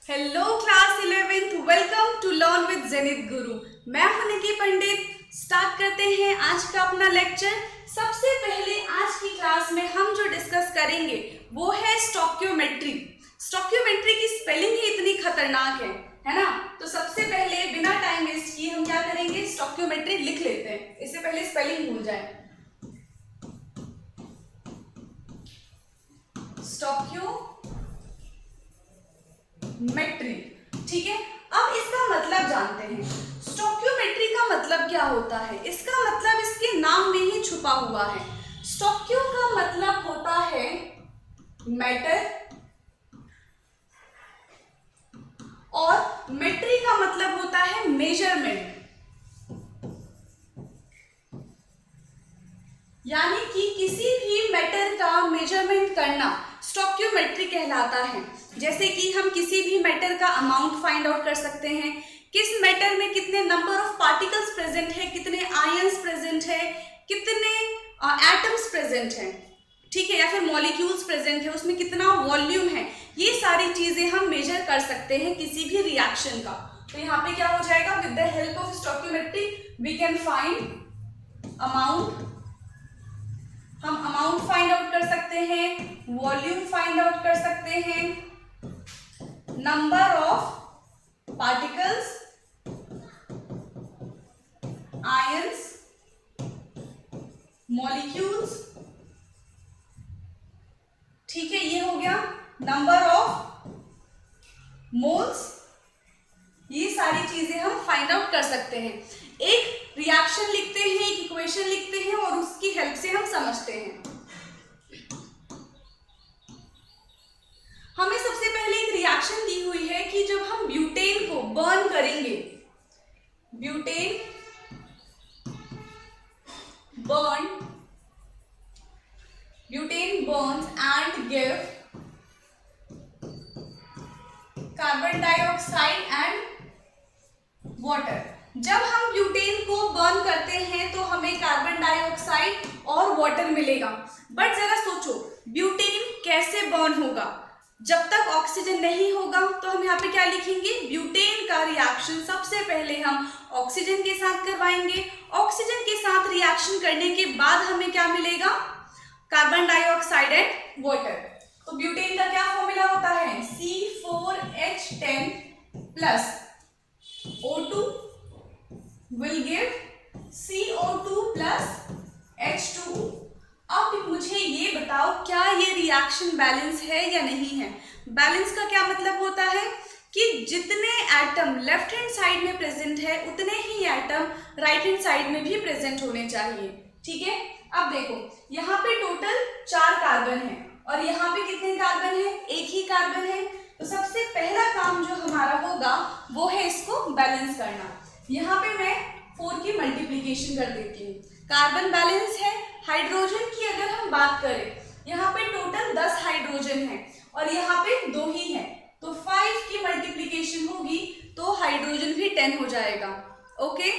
Hello class 11th, welcome to learn with Zenith Guru. मैं हूं निकी पंडित। Start करते हैं आज का अपना लेक्चर। सबसे पहले आज की क्लास में हम जो डिस्कस करेंगे वो है स्टोक्योमेट्री। स्टोक्योमेट्री की स्पेलिंग ही इतनी खतरनाक है ना। तो सबसे पहले बिना टाइम वेस्ट किए हम क्या करेंगे, स्टोक्योमेट्री लिख लेते हैं, इससे पहले स्पेलिंग भूल जाए। स्टोक्योमेट्री, ठीक है। अब इसका मतलब जानते हैं। स्टोक्योमेट्री का मतलब क्या होता है? इसका मतलब इसके नाम में ही छुपा हुआ है। स्टोक्यो का मतलब होता है मैटर और मेट्री का मतलब होता है मेजरमेंट, यानी कि किसी भी मैटर का मेजरमेंट करना स्टोक्योमेट्री कहलाता है। जैसे कि हम किसी भी मैटर का अमाउंट फाइंड आउट कर सकते हैं, किस मैटर में कितने नंबर ऑफ पार्टिकल्स प्रेजेंट है, कितने आयंस प्रेजेंट है, कितने एटम्स प्रेजेंट हैं, ठीक है, या फिर मॉलिक्यूल्स प्रेजेंट है, उसमें कितना वॉल्यूम है। ये सारी चीजें हम मेजर कर सकते हैं किसी भी रिएक्शन का। तो यहाँ पे क्या हो जाएगा, with the help of stoichiometry we can find amount. हम अमाउंट फाइंड आउट कर सकते हैं, वॉल्यूम फाइंड आउट कर सकते हैं, number of particles, ions, molecules, ठीक है, ये हो गया। नंबर ऑफ मोल्स, ये सारी चीजें हम फाइंड आउट कर सकते हैं। एक रिएक्शन लिखते हैं, एक इक्वेशन लिखते हैं और उसकी हेल्प से हम समझते हैं। हमें सबसे पहले एक रिएक्शन दी हुई है कि जब हम ब्यूटेन को बर्न करेंगे, butane burns and give carbon dioxide and water. जब हम ब्यूटेन को बर्न करते हैं तो हमें कार्बन डाइऑक्साइड और वाटर मिलेगा। बट जरा सोचो, ब्यूटेन कैसे बर्न होगा? जब तक ऑक्सीजन नहीं होगा। तो हम यहाँ पे क्या लिखेंगे, ब्यूटेन का रिएक्शन सबसे पहले हम ऑक्सीजन के साथ करवाएंगे। ऑक्सीजन के साथ रिएक्शन करने के बाद हमें क्या मिलेगा, कार्बन डाइऑक्साइड एंड वाटर। तो ब्यूटेन का क्या फॉर्मूला होता है, C4H10 plus O2 will give CO2 plus H2। अब मुझे ये बताओ, क्या ये रिएक्शन बैलेंस है या नहीं है? बैलेंस का क्या मतलब होता है कि जितने एटम लेफ्ट हैंड साइड में प्रेजेंट है उतने ही एटम राइट हैंड साइड में भी प्रेजेंट होने चाहिए, ठीक है। अब देखो, यहाँ पे टोटल 4 कार्बन है और यहाँ पे कितने कार्बन है, एक ही कार्बन है। तो सबसे पहला काम जो हमारा होगा वो है इसको बैलेंस करना। यहाँ पे मैं 4 की मल्टीप्लीकेशन कर देती हूँ। कार्बन बैलेंस है। हाइड्रोजन की अगर हम बात करें, यहाँ पे टोटल 10 हाइड्रोजन है और यहाँ पे 2 ही है, तो 5 की मल्टीप्लीकेशन होगी तो हाइड्रोजन भी 10 हो जाएगा। ओके,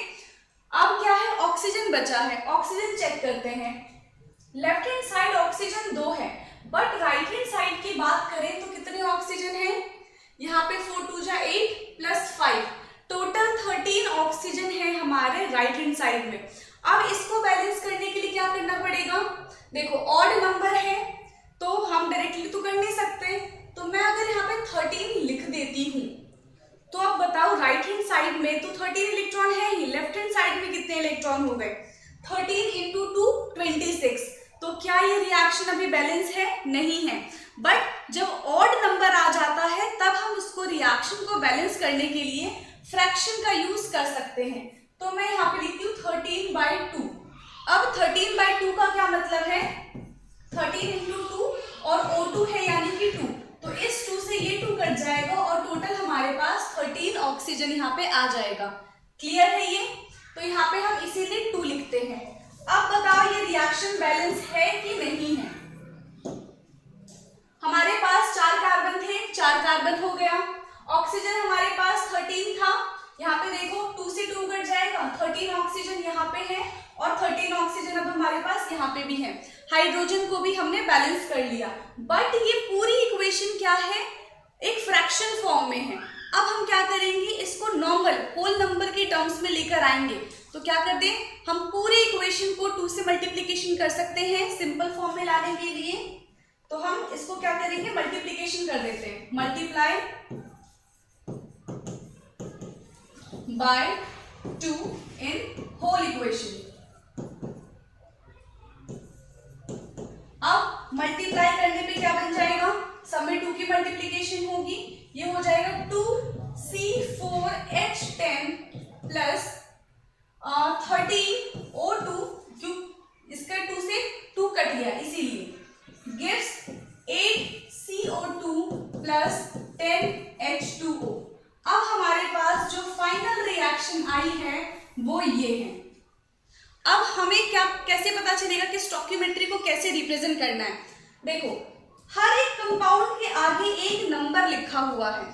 अब क्या है, ऑक्सीजन बचा है। ऑक्सीजन चेक करते हैं। लेफ्ट हैंड साइड ऑक्सीजन 2 है, बट राइट हैंड साइड की बात करें तो कितने ऑक्सीजन है, यहाँ पे 4 2 जा 8 प्लस 5, टोटल 13 ऑक्सीजन है हमारे राइट हैंड साइड में। अब इसको बैलेंस करने के लिए क्या करना पड़ेगा, देखो ऑड नंबर है तो हम डायरेक्टली तो कर नहीं सकते, तो मैं अगर यहाँ पे 13 लिख देती हूँ तो अब बताओ, राइट हैंड साइड में तो 13 इलेक्ट्रॉन है ही, लेफ्ट हैंड साइड में कितने इलेक्ट्रॉन हो गए, 13 इंटू 2 26। तो क्या ये रिएक्शन अभी बैलेंस है? नहीं है। बट जब ऑड नंबर आ जाता है तब हम उसको रिएक्शन को बैलेंस करने के लिए फ्रैक्शन का यूज कर सकते हैं। तो मैं यहाँ पे लिखती हूँ 13/2। अब 13/2 का क्या मतलब है, 13 इंटू 2 और O2 है यानी कि 2, तो इस 2 से ये 2 कट जाएगा और टोटल हमारे पास 13 ऑक्सीजन यहाँ पे आ जाएगा। क्लियर है ये? तो यहाँ पे हम इसीलिए 2 लिखते हैं। अब बताओ ये रिएक्शन बैलेंस है कि नहीं है? हमारे पास 4 कार्बन थे, 4 कार्बन हो गया। ऑक्सीजन हमारे पास 13 था, यहाँ पे देखो 2 से 2 कट जाएगा, 13 ऑक्सीजन यहाँ पे है और 13 ऑक्सीजन अब हमारे पास यहाँ पे भी है। हाइड्रोजन को भी हमने बैलेंस कर लिया। बट ये पूरी इक्वेशन क्या है, एक फ्रैक्शन फॉर्म फॉर्म में है। अब हम क्या करेंगे, इसको नॉर्मल होल नंबर के टर्म्स में लेकर आएंगे। तो क्या कर दें, हम पूरे इक्वेशन को 2 से मल्टीप्लीकेशन कर सकते हैं सिंपल फॉर्म में लाने के लिए। तो हम इसको क्या करेंगे, मल्टीप्लीकेशन कर देते हैं, multiply by 2 in whole equation. अब मल्टीप्लाई करने पे क्या बन जाएगा, सब में 2 की मल्टीप्लीकेशन होगी, ये हो जाएगा 2C4H10 प्लस 13O2, क्यों इसका 2 से 2 कट गया इसीलिए, गिव्स 8CO2 प्लस 10H2O। अब हमारे पास जो फाइनल रिएक्शन आई है वो ये है। अब हमें क्या कैसे पता चलेगा कि स्टोइकियोमेट्री को कैसे रिप्रेजेंट करना है। देखो, हर एक कंपाउंड के आगे एक नंबर लिखा हुआ है,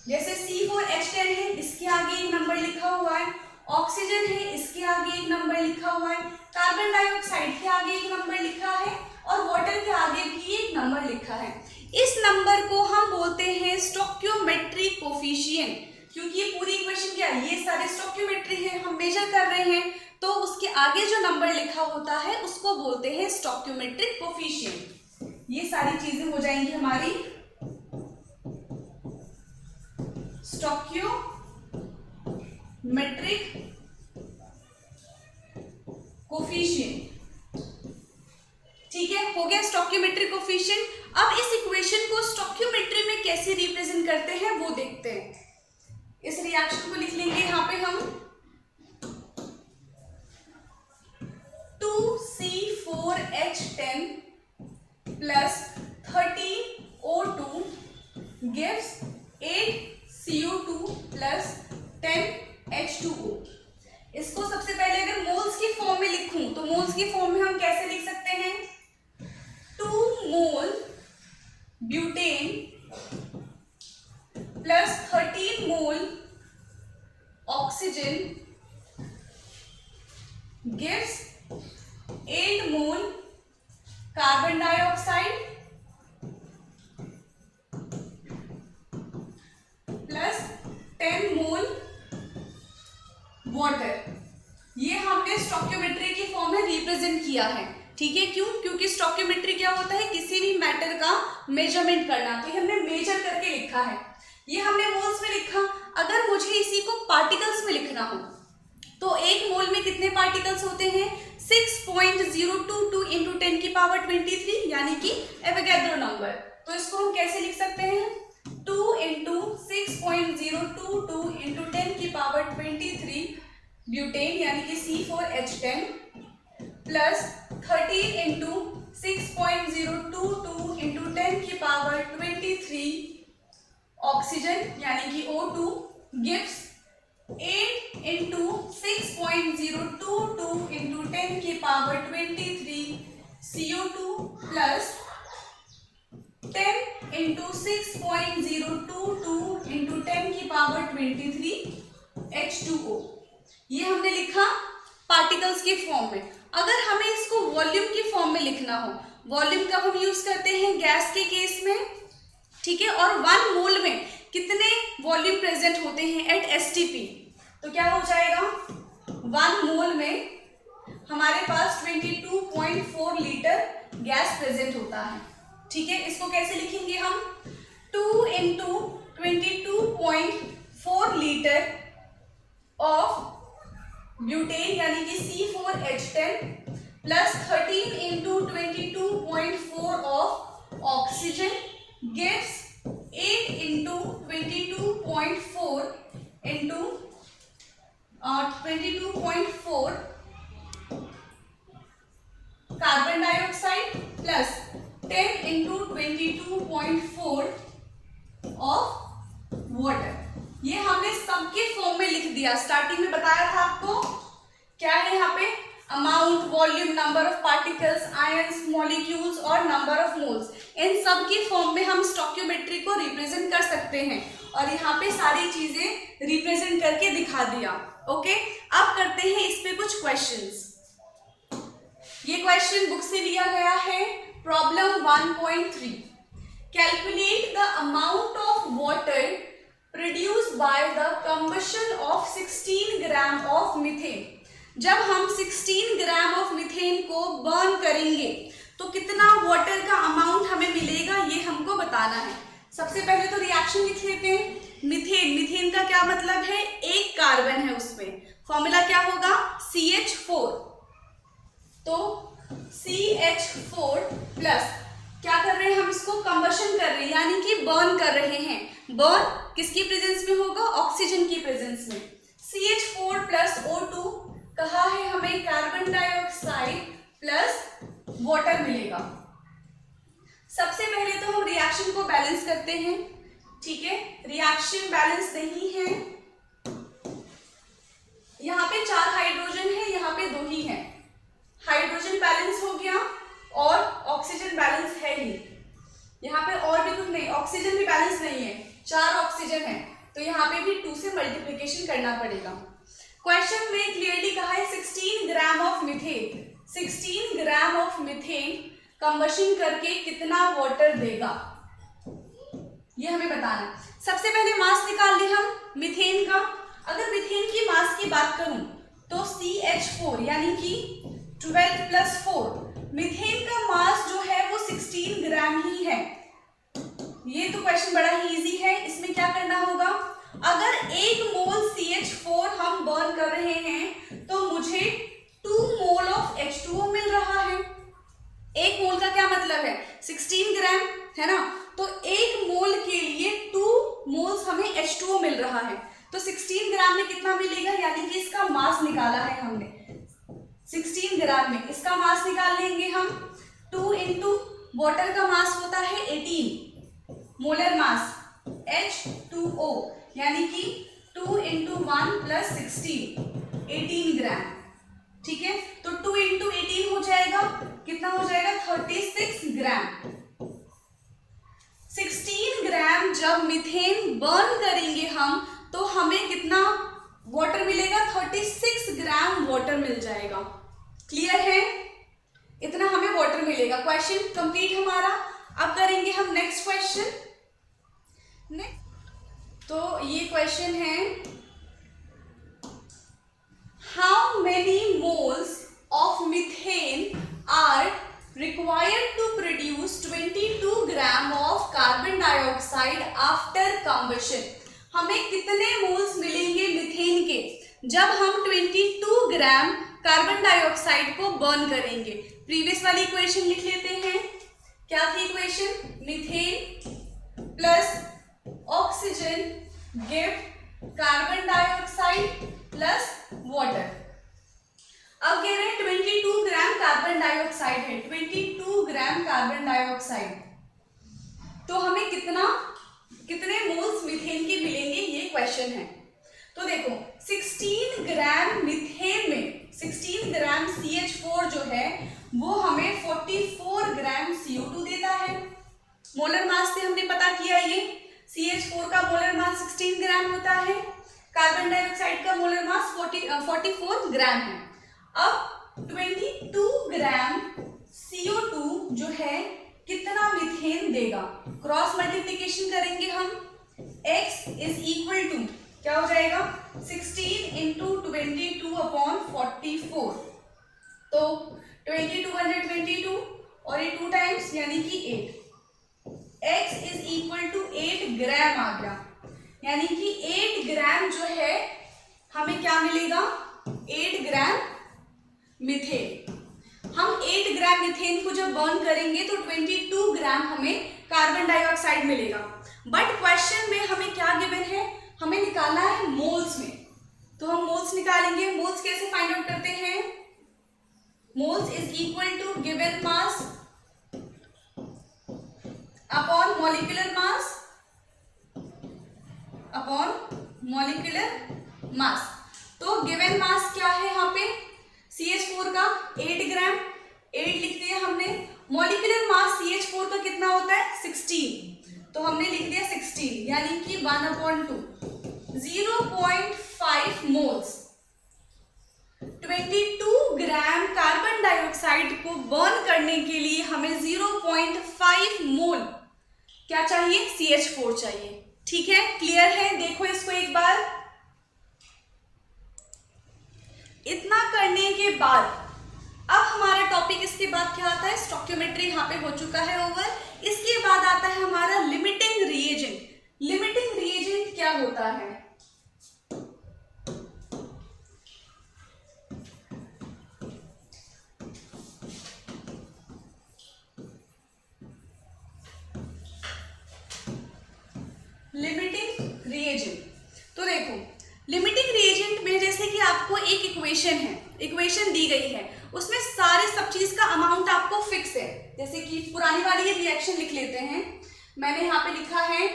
जैसे C4H10 है, इसके आगे एक नंबर लिखा हुआ है, ऑक्सीजन है, इसके आगे एक नंबर लिखा हुआ है, कार्बन डाइऑक्साइड के आगे एक नंबर लिखा है और वाटर के आगे भी एक नंबर लिखा है। इस नंबर को हम बोलते हैं स्टोइकियोमेट्रिक कोफिशिएंट, क्योंकि ये पूरी इक्वेशन क्या है, ये सारे स्टोइकियोमेट्री है, हम मेजर कर रहे हैं, तो उसके आगे जो नंबर लिखा होता है उसको बोलते हैं स्टोइकियोमेट्रिक कोफिशिएंट। ये सारी चीजें हो जाएंगी हमारी स्टोइकियोमेट्रिक कोफिशिएंट। ठीक है, हो गया स्टोइकियोमेट्रिक कोफिशिएंट। अब इस इक्वेशन को स्टोइकियोमेट्री में कैसे रिप्रेजेंट करते हैं वो देखते हैं। इस रिएक्शन को लिख लेंगे यहाँ पे हम 2C4H10 plus 13O2 gives 8CO2 plus 10H2O। इसको सबसे पहले अगर मोल्स की फॉर्म में लिखूं तो मोल्स की फॉर्म में हम कैसे लिख सकते हैं, 2 mole butane plus 13 mole oxygen gives 8 mole carbon dioxide plus 10 mole water. ये हमने स्टोइकियोमेट्री की फॉर्म में रिप्रेजेंट किया है। ठीक है, क्यों, क्योंकि स्टोइकियोमेट्री क्या होता है, किसी भी मैटर का मेजरमेंट करना, तो ये हमने मेजर करके लिखा है। ये हमने मोल्स में लिखा। अगर मुझे इसी को पार्टिकल्स में लिखना हो तो एक मोल में कितने पार्टिकल्स होते हैं, 6.022 इंटू 10 की पावर 23, यानी कि एवोगैड्रो नंबर। तो इसको हम कैसे लिख सकते हैं, 2 इंटू 6.022 इंटू 10 की पावर 23 ब्यूटेन यानी कि C4H10 प्लस 13 इंटू 6.022 इंटू 10 की पावर 23 ऑक्सीजन यानी कि O2 गिव्स 8 इंटू 6.022 इंटू 10 की power 23 CO2 plus 10 into 6.022 into 10 की पावर 23 H2O। ये हमने लिखा पार्टिकल्स के फॉर्म में। अगर हमें इसको वॉल्यूम की फॉर्म में लिखना हो, वॉल्यूम का हम यूज करते हैं गैस के केस में, ठीक है, और 1 मोल में कितने वॉल्यूम प्रेजेंट होते हैं एट STP, तो क्या हो जाएगा, 1 मोल में हमारे पास 22.4 लीटर गैस प्रेजेंट होता है। ठीक है, इसको कैसे लिखेंगे हम, 2 इंटू 22.4 लीटर ऑफ ब्यूटेन यानी कि C4H10 plus 13 into 22.4 of oxygen gives 8 into 22.4 into 22.4 carbon dioxide plus 10 into 22.4 of water. ये हमने सबके फॉर्म में लिख दिया। स्टार्टिंग में बताया था आपको क्या है यहाँ पे, amount, volume, number of particles, ions, molecules और नंबर ऑफ मोल्स। इन सब की फॉर्म में हम स्टोइकियोमेट्री को रिप्रेजेंट कर सकते हैं और यहाँ पे सारी चीजें रिप्रेजेंट करके दिखा दिया। ओके, अब करते हैं इस पे कुछ क्वेश्चंस। ये क्वेश्चन बुक से लिया गया है, problem 1.3। Calculate the amount of water by the combustion of 16 gram of methane. जब हम 16 ग्राम ऑफ मीथेन को बर्न करेंगे तो कितना वाटर का अमाउंट हमें मिलेगा, ये हमको बताना है। सबसे पहले तो रिएक्शन लिख लेते हैं। मीथेन, मीथेन का क्या मतलब है, एक कार्बन है उसमें, फॉर्मूला क्या होगा CH4। तो CH4 प्लस क्या कर रहे हैं हम, इसको कंबशन कर रहे हैं यानी कि बर्न कर रहे हैं। बर्न किसकी प्रेजेंस में होगा, ऑक्सीजन की प्रेजेंस में। CH4 प्लस O2 कहा है हमें कार्बन डाइऑक्साइड प्लस वाटर मिलेगा। सबसे पहले तो हम रिएक्शन को बैलेंस करते हैं, ठीक है। रिएक्शन बैलेंस नहीं है, यहाँ पे 4 हाइड्रोजन है, यहाँ पे 2 ही है। हाइड्रोजन बैलेंस हो गया और ऑक्सीजन बैलेंस है ही, यहाँ पे और भी कुछ नहीं, ऑक्सीजन भी बैलेंस नहीं है, 4 ऑक्सीजन है, तो यहाँ पे भी 2 से मल्टीप्लिकेशन करना पड़ेगा। क्वेश्चन में क्लियरली कहा है 16 gram of methane, 16 gram of methane combustion करके कितना वाटर देगा, ये हमें बताना है। सबसे पहले मास निकाल ली हम मीथेन का। अगर मीथेन की मास की बात करूं तो CH4 यानी कि 12 प्लस 4, मीथेन का मास जो है वो 16 ग्राम ही है। ये तो क्वेश्चन बड़ा ही इजी है, इसमें क्या करना होगा, अगर 1 मोल CH4 हम बर्न कर रहे हैं तो मुझे 2 मोल ऑफ H2O मिल रहा है। 1 मोल का क्या मतलब है, 16 ग्राम है ना, तो 1 मोल के लिए 2 मोल्स हमें H2O मिल रहा है। तो 16 ग्राम में कितना मिलेगा, यानी कि इसका मास निकाला है हमने। 16 ग्राम में इसका मास निकाल लेंगे हम। 2 इंटू वाटर का मास होता है 18 मोलर मास H2O, यानी कि 2 इंटू 1 प्लस 16 18 ग्राम, ठीक है। तो 2 इंटू 18 हो जाएगा, कितना हो जाएगा 36 ग्राम। 16 ग्राम जब मीथेन बर्न करेंगे हम तो हमें कितना वाटर मिलेगा, 36 ग्राम वाटर मिल जाएगा। क्लियर है, इतना हमें वाटर मिलेगा। क्वेश्चन कंप्लीट हमारा। अब करेंगे हम नेक्स्ट क्वेश्चन। तो ये क्वेश्चन है, how many moles of methane are required to produce 22 gram of carbon dioxide after combustion। हमें कितने मोल्स मिलेंगे मीथेन के जब हम 22 ग्राम कार्बन डाइऑक्साइड को बर्न करेंगे। प्रीवियस वाली इक्वेशन लिख लेते हैं। क्या थी equation, methane plus oxygen give carbon dioxide plus water. अब कह रहे हैं 22 ग्राम कार्बन डाइऑक्साइड है, 22 ग्राम कार्बन डाइऑक्साइड, तो हमें कितने मोल्स मीथेन के मिलेंगे, ये क्वेश्चन है। तो देखो 16 ग्राम मीथेन में 16 ग्राम CH4 जो है वो हमें 44 ग्राम CO2 देता है। मोलर मास से हमने पता किया, ये CH4 का मोलर मास 16 ग्राम होता है, कार्बन डाइऑक्साइड का मोलर मास 44 ग्राम है। अब 22 ग्राम CO2 जो है कितना मीथेन देगा, क्रॉस मल्टीप्लिकेशन करेंगे हम। x इज इक्वल टू क्या हो जाएगा, 16 इंटू 22 अपॉन 44, तो 22 122 और ये 2 टाइम्स यानी कि 8। x इज इक्वल टू 8 ग्राम आ गया, यानी कि 8 ग्राम जो है हमें क्या मिलेगा, 8 ग्राम मीथेन। हम 8 ग्राम मीथेन को जब बर्न करेंगे तो 22 ग्राम हमें कार्बन डाइऑक्साइड मिलेगा। बट क्वेश्चन में हमें क्या गिवन है, हमें निकालना है मोल्स में, तो हम मोल्स निकालेंगे। मोल्स कैसे फाइंड आउट करते हैं, moles is equal to given mass upon molecular mass upon molecular mass. तो गिवन मास क्या है यहाँ पे, CH4 का 8 ग्राम, 8 लिख दिया हमने। मॉलिक्यूलर मास CH4 का कितना होता है 16, तो हमने लिख दिया 16, यानी कि 1/2, 0.5 मोल्स। 22 ग्राम कार्बन डाइऑक्साइड को बर्न करने के लिए हमें 0.5 मोल क्या चाहिए, CH4 चाहिए। ठीक है, क्लियर है? देखो इसको एक बार। इतना करने के बाद अब हमारा टॉपिक इसके बाद क्या आता है? स्टोइकियोमेट्री यहाँ पे हो चुका है ओवर। इसके बाद आता है हमारा लिमिटिंग रिएजेंट। लिमिटिंग रिएजेंट क्या होता है? लिमिटिंग रिएजेंट, तो देखो लिमिटिंग रिएजेंट में जैसे कि आपको एक इक्वेशन है, इक्वेशन दी गई है, उसमें सारे सब चीज का अमाउंट आपको फिक्स है। जैसे कि पुरानी वाली ये रिएक्शन लिख लेते हैं। मैंने यहाँ पे लिखा है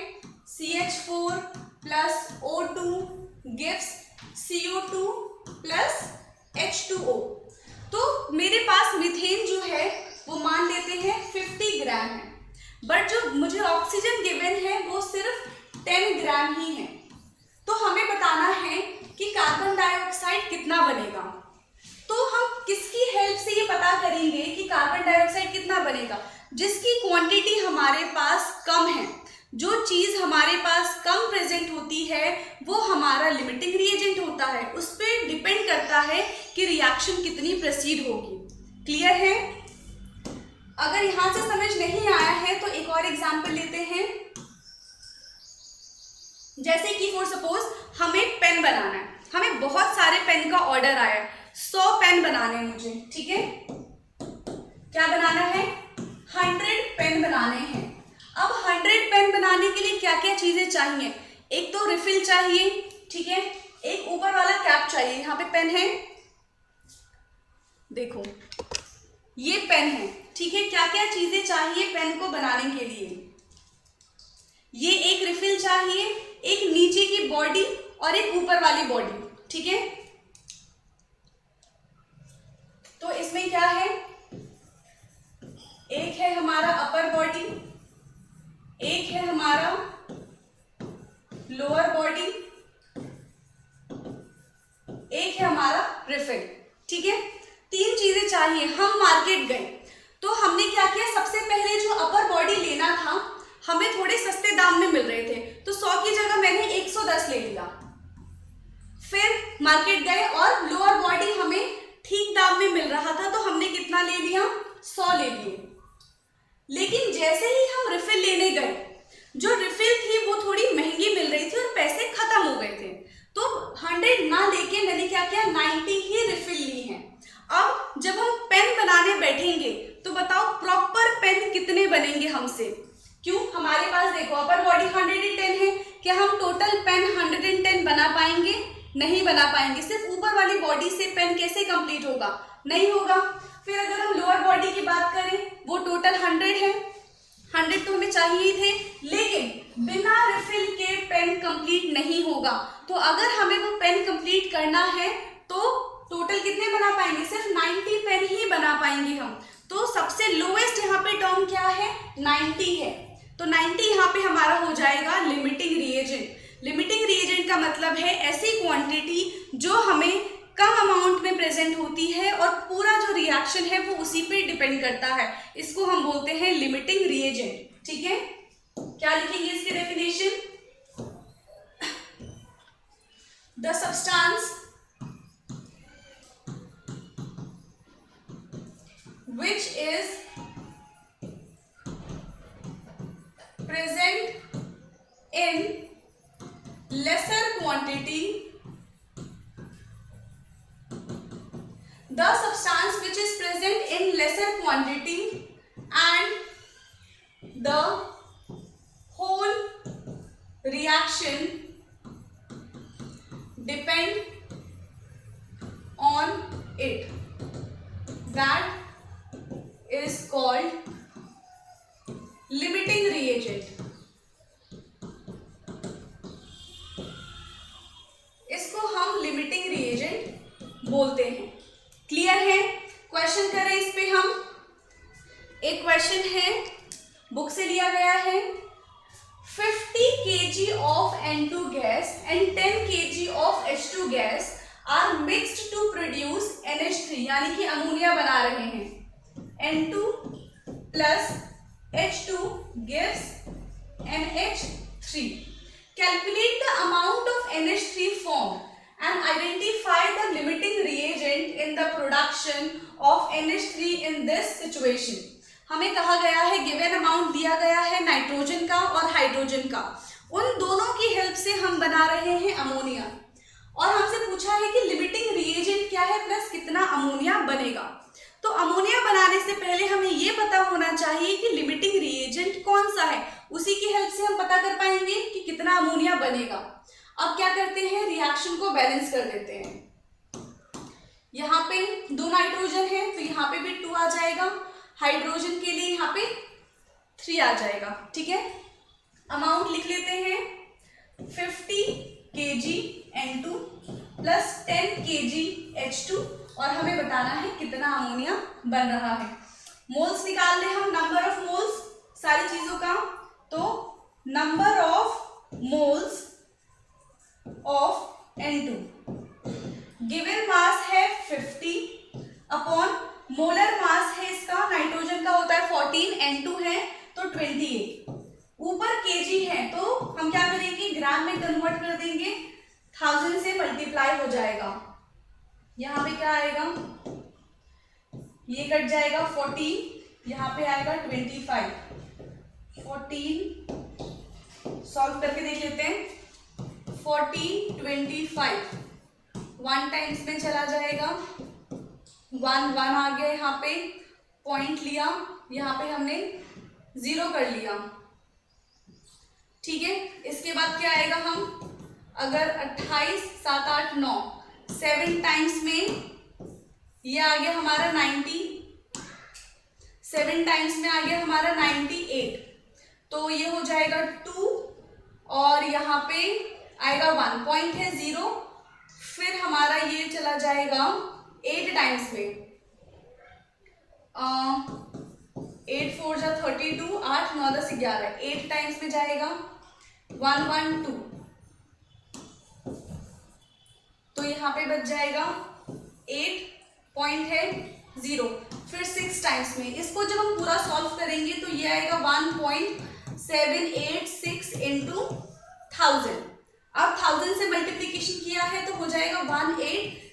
CH4 plus O2 gives CO2 plus H2O। तो मेरे पास मीथेन जो है वो मान लेते हैं 50 ग्राम है, बट जो मुझे ऑक्सीजन गिवन है वो सिर्फ 10 ग्राम ही है। तो हमें बताना है कि कार्बन डाइऑक्साइड कितना बनेगा। तो हम किसकी हेल्प से ये पता करेंगे कि कार्बन डाइऑक्साइड कितना बनेगा? जिसकी क्वांटिटी हमारे पास कम है, जो चीज हमारे पास कम प्रेजेंट होती है वो हमारा लिमिटिंग रिएजेंट होता है। उस पर डिपेंड करता है कि रिएक्शन कितनी प्रोसीड होगी। क्लियर है? अगर यहां से समझ नहीं आया है तो एक और एग्जांपल लेते हैं। जैसे कि फॉर सपोज हमें पेन बनाना है, हमें बहुत सारे पेन का ऑर्डर आया है, 100 पेन बनाने हैं मुझे, ठीक है? क्या बनाना है? 100 पेन बनाने हैं। अब 100 पेन बनाने के लिए क्या क्या चीजें चाहिए? एक तो रिफिल चाहिए, ठीक है, एक ऊपर वाला कैप चाहिए। यहाँ पे पेन है, देखो ये पेन है, ठीक है। क्या क्या चीजें चाहिए पेन को बनाने के लिए? ये एक रिफिल चाहिए, एक नीचे की बॉडी और एक ऊपर वाली बॉडी, ठीक है। तो इसमें क्या है? एक है हमारा अपर बॉडी, एक है हमारा लोअर बॉडी, एक है हमारा रिफिल, ठीक है। 3 चीजें चाहिए। हम मार्केट गए तो हमने क्या किया? सबसे पहले जो अपर बॉडी लेना था हमें थोड़े सस्ते दाम में मिल रहे थे, तो 100 की जगह मैंने 110 ले लिया। फिर मार्केट गए और लोअर बॉडी हमें ठीक दाम में मिल रहा था, तो हमने कितना ले लिया? 100 ले लिए। लेकिन जैसे ही हम रिफिल लेने गए, जो रिफिल थी वो थोड़ी महंगी मिल रही थी और पैसे खत्म हो गए थे, तो 100 ना लेके मैंने क्या किया? 90 ही रिफिल ली है। अब जब हम पेन बनाने बैठेंगे तो बताओ प्रॉपर पेन कितने बनेंगे हमसे? क्यों? हमारे पास देखो अपर बॉडी 110 है, क्या हम टोटल पेन 110 बना पाएंगे? नहीं बना पाएंगे। सिर्फ ऊपर वाली बॉडी से पेन कैसे कंप्लीट होगा? नहीं होगा। फिर अगर हम लोअर बॉडी की बात करें, वो टोटल 100 है, 100 तो हमें चाहिए ही थे, लेकिन बिना रिफिल के पेन कंप्लीट नहीं होगा। तो अगर हमें वो पेन कंप्लीट करना है तो टोटल कितने बना पाएंगे? सिर्फ 90 पेन ही बना पाएंगे हम। तो सबसे लोएस्ट यहाँ पे टर्म क्या है? 90 है। तो 90 यहाँ पे हमारा हो जाएगा लिमिटिंग रिएजेंट। लिमिटिंग रिएजेंट का मतलब है ऐसी क्वांटिटी जो हमें कम अमाउंट में प्रेजेंट होती है और पूरा जो रिएक्शन है वो उसी पे डिपेंड करता है। इसको हम बोलते हैं लिमिटिंग रिएजेंट, ठीक है। क्या लिखेंगे इसके definition? The substance which is present in lesser quantity, the substance which is present in lesser quantity and the whole reaction depend on it, that is called limiting reagent. इसको हम limiting reagent बोलते हैं। Clear है? Question करें इस पे हम। एक क्वेश्चन है, बुक से लिया गया है। 50 kg of N2 gas and 10 kg of H2 gas are mixed to produce NH3, यानी कि अमोनिया बना रहे हैं। N2 plus H2 gives NH3। Calculate the amount of NH3 formed and identify the limiting reagent in the production of NH3 in this situation. हमें कहा गया है, given amount दिया गया है नाइट्रोजन का और हाइड्रोजन का, उन दोनों की हेल्प से हम बना रहे हैं अमोनिया, और हमसे पूछा है कि लिमिटिंग रिएजेंट क्या है प्लस कितना अमोनिया बनेगा। तो अमोनिया बनाने से पहले हमें ये पता होना चाहिए कि लिमिटिंग रिएजेंट कौन सा है, उसी की हेल्प से हम पता कर पाएंगे कि कितना अमोनिया बनेगा। अब क्या करते हैं, रिएक्शन को बैलेंस कर देते हैं। यहाँ पे 2 नाइट्रोजन है तो यहाँ पे भी 2 आ जाएगा, हाइड्रोजन के लिए यहाँ पे 3 आ जाएगा। ठीक है, अमाउंट लिख लेते हैं 50 kg N2 plus 10 kg H2, और हमें बताना है कितना अमोनिया बन रहा है। मोल्स निकाल ले हम, नंबर ऑफ मोल्स सारी चीजों का, तो number of moles of N2 given mass है 50 अपॉन मोलर मास है इसका, नाइट्रोजन का होता है 14, N2 है तो 28, ऊपर केजी है तो हम क्या करेंगे, ग्राम में कन्वर्ट कर देंगे, 1000 से मल्टीप्लाई हो जाएगा। यहाँ पे क्या आएगा, ये कट जाएगा 14, यहाँ पे आएगा 25, 14 सॉल्व करके देख लेते हैं, 14 25 1 टाइम्स में चला जाएगा, 1 1 आ गया, यहाँ पे पॉइंट लिया, यहाँ पे हमने 0 कर लिया। ठीक है, इसके बाद क्या आएगा, हम अगर 28 7 8 9 7 टाइम्स में ये आ गया हमारा 90, 7 टाइम्स में आ गया हमारा 98, तो ये हो जाएगा 2 और यहाँ पे आएगा 1, पॉइंट है 0, फिर हमारा ये चला जाएगा 8 टाइम्स में, 8 4 जा 32, 8 9 10 11, 8 टाइम्स में जाएगा 1 1 2, तो यहाँ पे बच जाएगा 8, पॉइंट है 0, फिर 6 टाइम्स में। इसको जब हम पूरा सॉल्व करेंगे तो ये आएगा 1.786 इंटू 1000। अब 1000 से मल्टीप्लीकेशन किया है तो हो जाएगा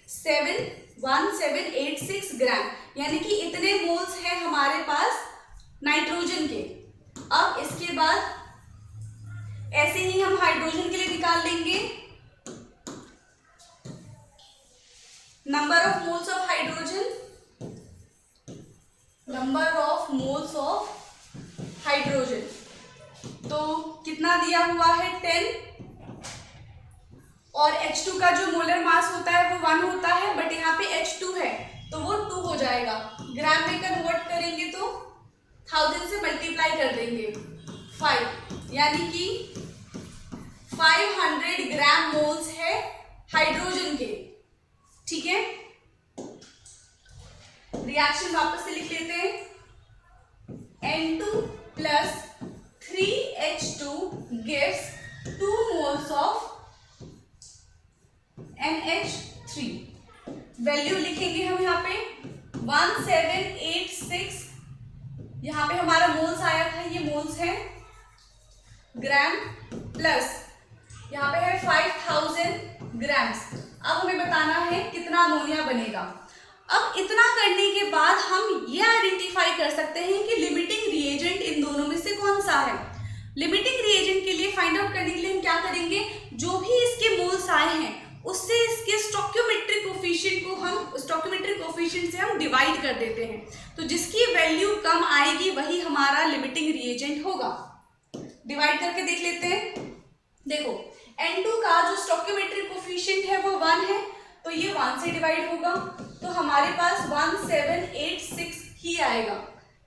1786 ग्राम, यानी कि इतने मोल्स हैं हमारे पास नाइट्रोजन के। अब इसके बाद ऐसे ही हम हाइड्रोजन के लिए निकाल लेंगे, number of moles of hydrogen, number of moles of hydrogen, तो कितना दिया हुआ है 10, और H2 का जो मोलर मास होता है वो 1 होता है, बट यहाँ पे H2 है तो वो 2 हो जाएगा, ग्राम में कन्वर्ट करेंगे तो 1000 से मल्टीप्लाई कर देंगे 5, यानी कि 500 ग्राम मोल्स है हाइड्रोजन के। ठीक है, रिएक्शन वापस से लिख लेते हैं, N2 plus 3H2 gives 2 moles of NH3। Value लिखेंगे हम यहाँ पे 1786, यहाँ पे हमारा मोल्स आया था, ये मोल्स है ग्राम, प्लस यहाँ पे है 5000 ग्राम्स। अब हमें बताना है कितना अमोनिया बनेगा। अब इतना करने के बाद हम ये आइडेंटिफाई कर सकते हैं कि लिमिटिंग रिएजेंट इन दोनों में से कौन सा है। लिमिटिंग रिएजेंट के लिए फाइंड आउट करने के लिए हम क्या करेंगे, जो भी इसके मोल्स आए हैं उससे इसके स्टोइकियोमेट्रिक कोफिशिएंट को हम स्टोइकियोमेट्रिक कोफिशिएंट से हम डिवाइड कर देते हैं, तो जिसकी वैल्यू कम आएगी वही हमारा लिमिटिंग रिएजेंट होगा। डिवाइड करके देख लेते हैं, देखो N2 का जो स्टोइकियोमेट्रिक कोफिशिएंट है वो 1 है, तो ये 1 से डिवाइड होगा, तो हमारे पास 1786 ही आएगा।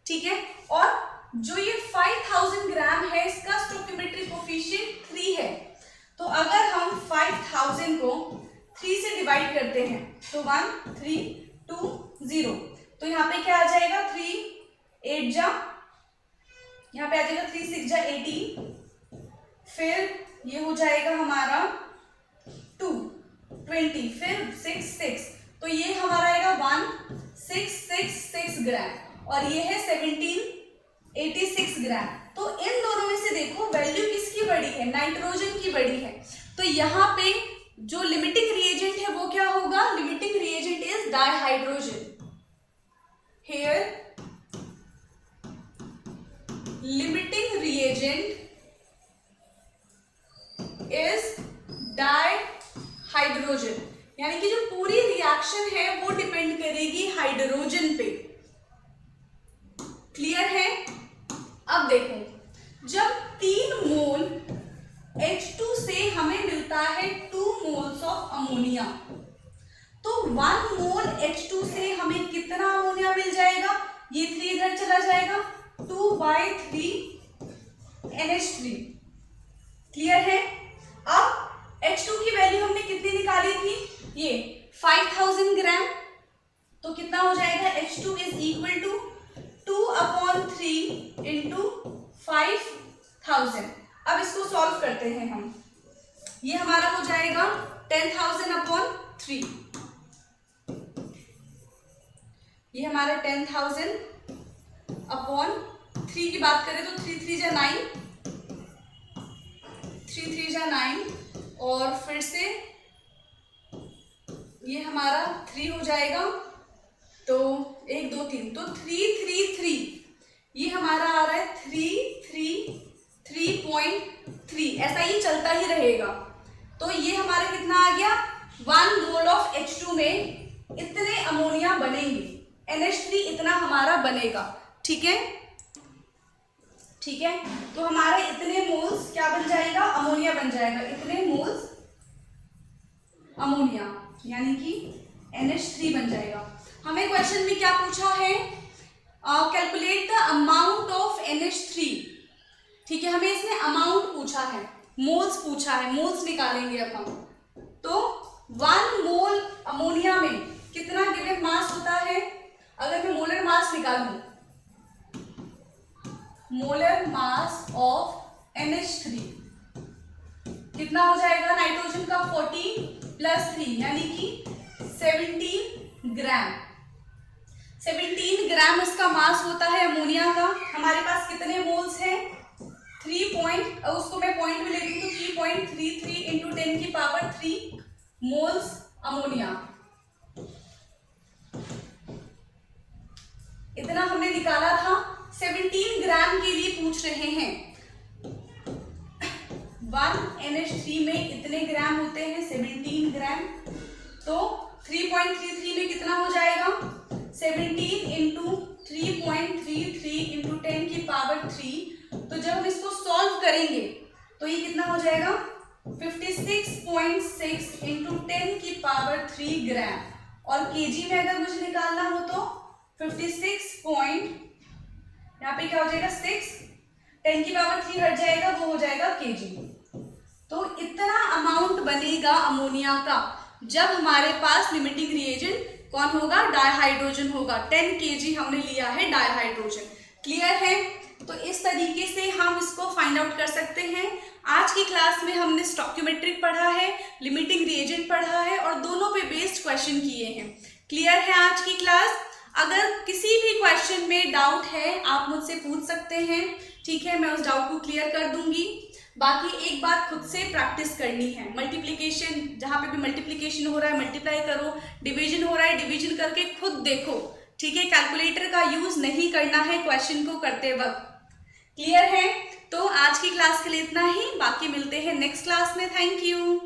ठीक है, और जो ये 5000 ग्राम है इसका स्टोइकियोमेट्रिक कोफिशिएंट 3 है, तो अगर हम 5000 को 3 से डिवाइड करते हैं तो 1 3 2 0, तो यहाँ पे क्या आ जाएगा 3 8 जा, यहाँ पे आ जाएगा 3 6 जा 18, फिर ये हो जाएगा हमारा 2 20, फिर 6 6, तो ये हमारा आएगा 1666 ग्राम, और ये है 1786 ग्राम। तो इन दोनों में से देखो वैल्यू किसकी बड़ी है, नाइट्रोजन की बड़ी है। तो यहाँ पे जो लिमिटिंग रिएजेंट है वो क्या होगा, limiting reagent is dihydrogen. Here limiting reagent is dihydrogen, यानी कि जो पूरी रिएक्शन है वो डिपेंड करेगी हाइड्रोजन पे। क्लियर है? अब देखो, जब 3 मोल H2 से हमें मिलता है 2 मोल्स ऑफ अमोनिया, तो 1 मोल H2 से हमें कितना अमोनिया मिल जाएगा, ये 3 इधर चला जाएगा, 2/3 NH3। क्लियर है? अब H2 की वैल्यू हमने कितनी निकाली थी, ये 5000 ग्राम, तो कितना हो जाएगा, H2 is equal to 2/3 into 5000। अब इसको सॉल्व करते हैं हम, ये हमारा हो जाएगा 10,000/3, ये हमारा 10,000/3 की बात करें तो 3 3 जा 9, 3 3 जा 9, और फिर से ये हमारा 3 हो जाएगा, तो 1 2 3, तो 3 3 3, ये हमारा आ रहा है 3.3, ऐसा ही चलता ही रहेगा। तो ये हमारा कितना आ गया, 1 मोल ऑफ H2 में इतने अमोनिया बनेंगे, NH3 इतना हमारा बनेगा। ठीक है, ठीक है, तो हमारा इतने मोल्स क्या बन जाएगा, अमोनिया बन जाएगा, इतने मोल्स अमोनिया, यानी कि NH3 बन जाएगा। हमें क्वेश्चन में क्या पूछा है, calculate the amount of NH3। ठीक है, हमें इसमें अमाउंट पूछा है, मोल्स पूछा है, मोल्स निकालेंगे अब हम। तो 1 मोल अमोनिया में कितना गिवन मास होता है, अगर मैं मोलर मास निकालूं, मोलर मास ऑफ NH3 कितना हो जाएगा, नाइट्रोजन का 14 + 3 यानी कि 17 ग्राम। 17 ग्राम इसका मास होता है अमोनिया का। हमारे पास कितने मोल्स हैं, 3 उसको मैं पॉइंट में ले लूँ तो 3.33 इंटू 10⁻³ मोल्स अमोनिया, इतना हमने निकाला था। 17 ग्राम के लिए पूछ रहे हैं, 1 NH3 में इतने ग्राम होते हैं, 17 ग्राम, तो 3.33 में कितना हो जाएगा, 17 इंटू 3.33 इंटू 10⁻³। तो जब हम इसको सॉल्व करेंगे तो ये कितना हो जाएगा, 56.6 इंटू 10⁻³ ग्राम, और केजी में अगर मुझे निकालना हो तो 56 यहाँ पे क्या हो जाएगा, 6, 10⁻³ हट जाएगा, वो हो जाएगा केजी। तो इतना अमाउंट बनेगा अमोनिया का जब हमारे पास लिमिटिंग रिएजेंट कौन होगा, डाइहाइड्रोजन होगा। 10 kg हमने लिया है डाइहाइड्रोजन। क्लियर है? तो इस तरीके से हम इसको फाइंड आउट कर सकते हैं। आज की क्लास में हमने स्टोइकियोमेट्रिक पढ़ा है, लिमिटिंग रिएजेंट पढ़ा है और दोनों पे बेस्ड क्वेश्चन किए हैं। क्लियर है आज की क्लास? अगर किसी भी क्वेश्चन में डाउट है आप मुझसे पूछ सकते हैं, ठीक है, मैं उस डाउट को क्लियर कर दूंगी। बाकी एक बात खुद से प्रैक्टिस करनी है, मल्टीप्लिकेशन, जहाँ पे भी मल्टीप्लिकेशन हो रहा है मल्टीप्लाई करो, डिवीजन हो रहा है डिवीजन करके खुद देखो, ठीक है। कैलकुलेटर का यूज नहीं करना है क्वेश्चन को करते वक्त। क्लियर है? तो आज की क्लास के लिए इतना ही, बाकी मिलते हैं नेक्स्ट क्लास में। Thank you.